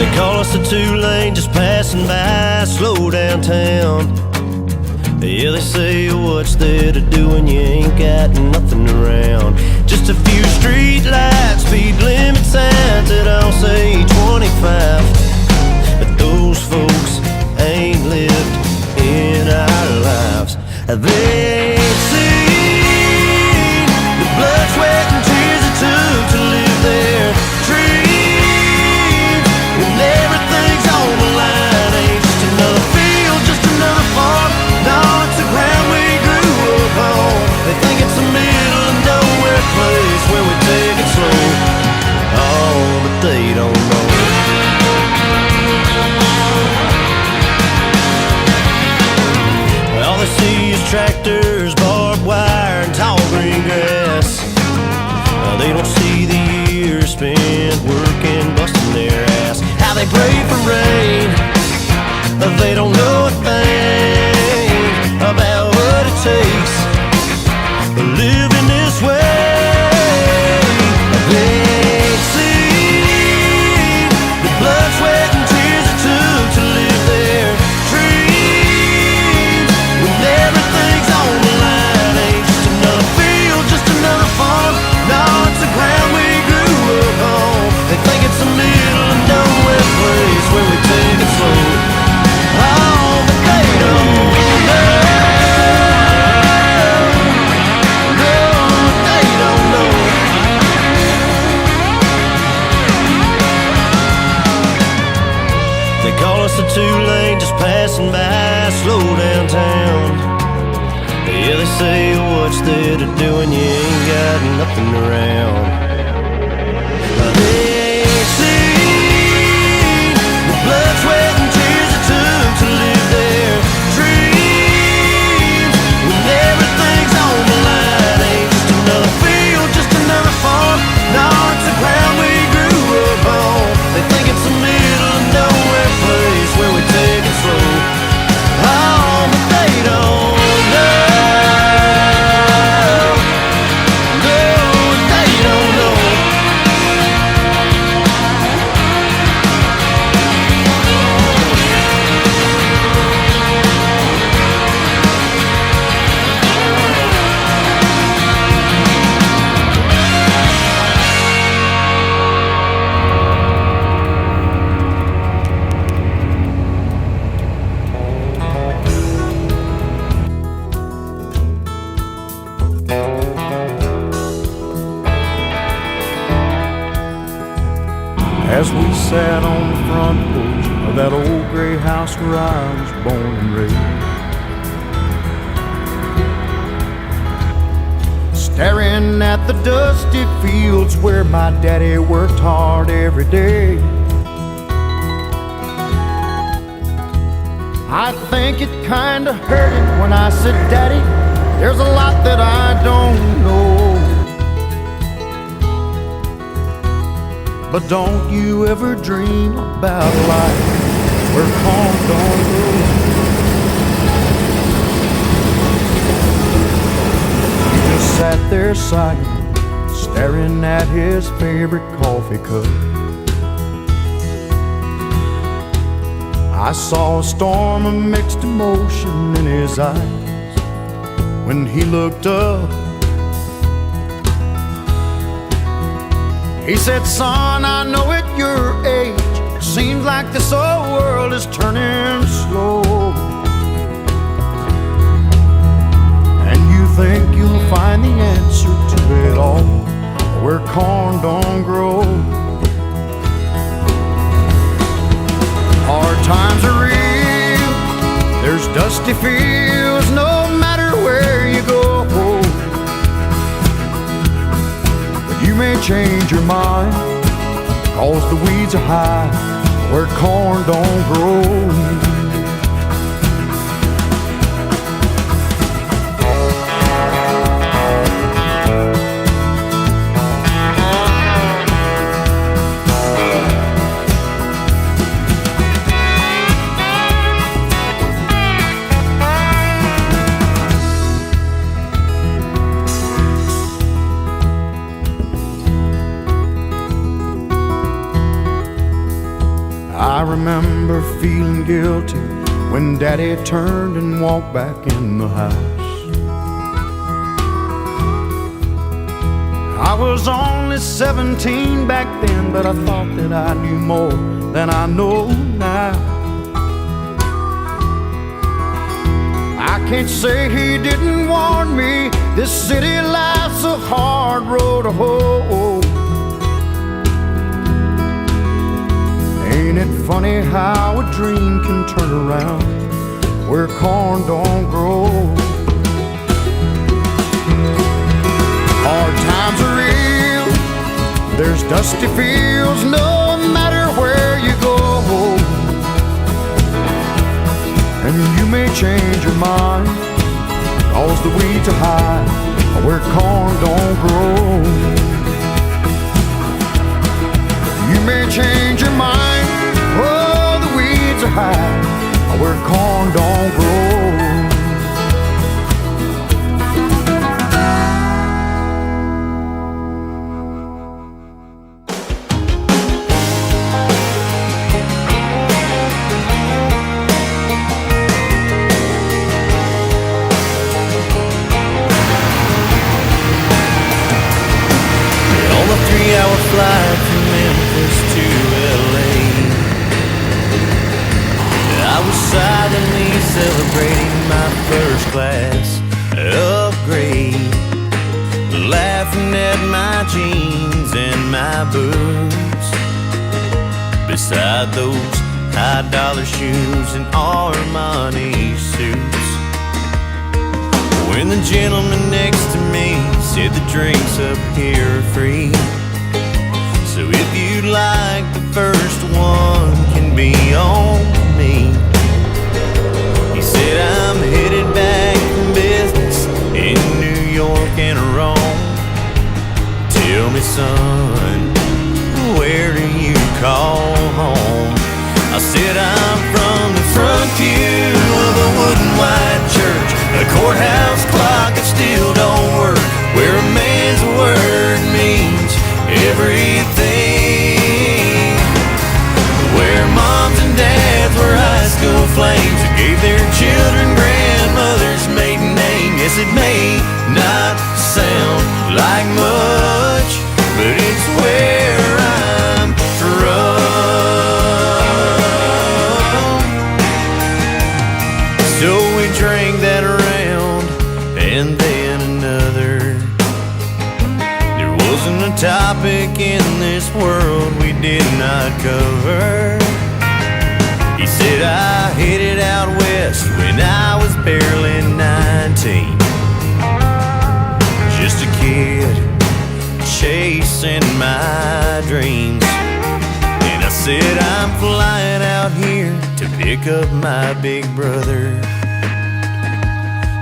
They call us the two-lane, just passing by, slow downtown. Yeah, they say what's there to do when you ain't got nothing around. Just a few street lights, speed limit signs that all say 25. But those folks ain't lived in our lives. They ain't seen the blood, sweat, and tears it took to live their dreams. When everything's on the line, ain't just another field, just another farm. No, it's the ground we grew up on. They think it's a middle of nowhere place where we take it slow. Oh, but they don't know. All they see is tractors, barbed wire, and tall green grass. They don't see the years spent working, busting their ass. How they pray for rain, they don't know a thing about what it takes living this way. They ain't seen the blood, sweat, and tears it took to live their dreams. When everything's on the line, ain't just another field, just another farm. No, it's the ground we grew up on. They think it's a middle of nowhere place where we take it slow. Oh, but they don't know. No, they don't know. They call us the two-lane, just passing by, slow downtown. Yeah, they say what's there to do when you ain't got nothing around. They ain't seen the blood, sweat, and tears it took to live their dreams. When everything's on the line, ain't just another field, just another farm. No, it's the ground we grew up on. They think it's a middle of nowhere place where we take it slow. Oh, but they don't know. As we sat on the front porch of that old gray house where I was born and raised, staring at the dusty fields where my daddy worked hard every day, I think it kinda hurt him when I said, Daddy, there's a lot that I don't know. But don't you ever dream about life where corn don't grow. He just sat there sighing, staring at his favorite coffee cup. I saw a storm of mixed emotion in his eyes when he looked up. He said, son, I know at your age, it seems like this whole world is turning slow. And you think you'll find the answer to it all where corn don't grow. Hard times are real, there's dusty fields no matter where you go. You may change your mind, 'cause the weeds are high where corn don't grow. there feeling guilty when Daddy turned and walked back in the house. I was only 17 back then, but I thought that I knew more than I know now. I can't say he didn't warn me, this city life's a hard road to hoe. Ain't it funny how a dream can turn around where corn don't grow? Hard times are real, there's dusty fields no matter where you go. And you may change your mind, cause the weeds are high where corn don't grow. You may change your mind, oh, the weeds are high where corn don't grow. Flight from Memphis to LA, I was silently celebrating my first class upgrade, laughing at my jeans and my boots, beside those high-dollar shoes and Armani suits. When the gentleman next to me said the drinks up here are free, so if you'd like, the first one can be on me. He said, I'm headed back from business in New York and Rome. Tell me, son, where do you call home? I said, I'm from the front pew of a wooden white church, a courthouse clock that still don't work, where a man's word means everything, where moms and dads were high school flames who gave their children grandmother's maiden name. Yes, it may not sound like much, but it's where I'm from. So we drank that around and then another. Wasn't a topic in this world we did not cover. He said I headed out west when I was barely 19, just a kid chasing my dreams. And I said I'm flying out here to pick up my big brother.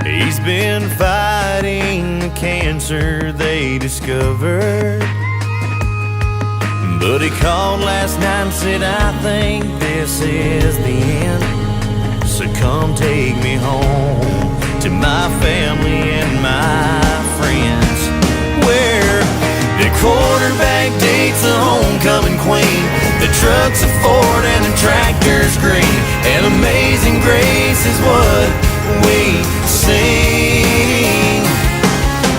He's been fighting the cancer they discovered, but he called last night and said, I think this is the end, so come take me home to my family and my friends, where the quarterback dates a homecoming queen, the truck's a Ford and the tractor's green, and Amazing Grace is what we sing,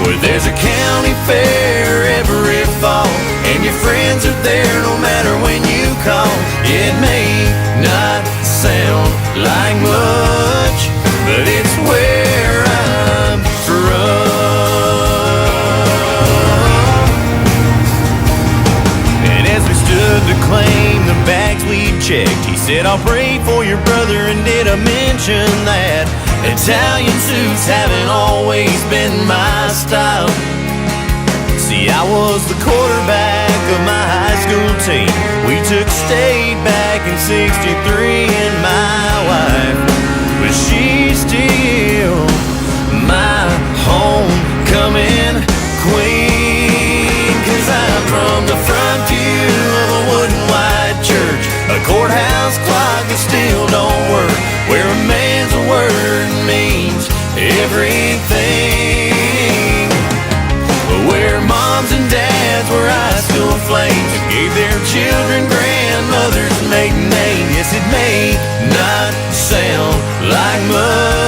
where there's a county fair every fall, and your friends are there no matter when you call. It may not sound like much, but it's where I'm from. And as we stood to claim the bags we checked, he said, I'll pray for your brother, and did I mention that Italian suits haven't always been my style? See, I was the quarterback of my high school team. We took state back in '63, and my wife, but she's still my homecoming queen. 'Cause I'm from the front pew of a wooden white church, a courthouse clock that still don't work, where a man's word means everything, where moms and dads were high school flames who gave their children grandmother's maiden name. Yes, it may not sound like much,